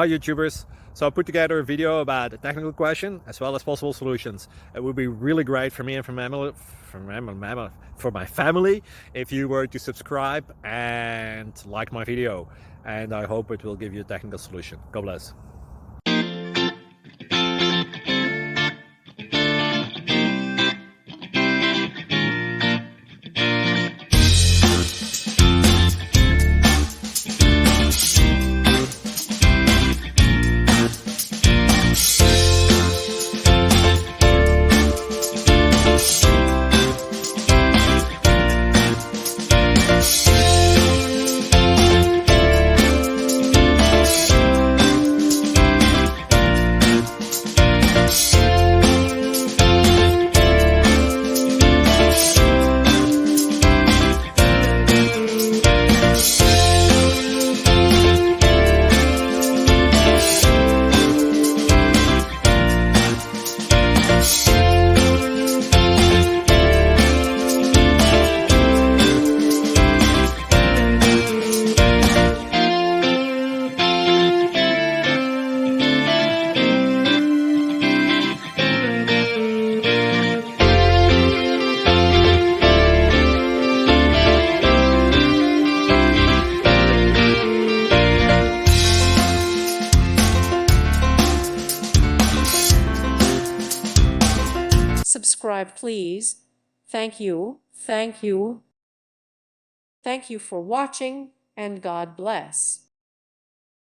Hi YouTubers! So I put together a video about a technical question as well as possible solutions. It would be really great for me and for my family if you were to subscribe and like my video, and I hope it will give you a technical solution. God bless. Subscribe, please. Thank you. Thank you. Thank you for watching, and God bless.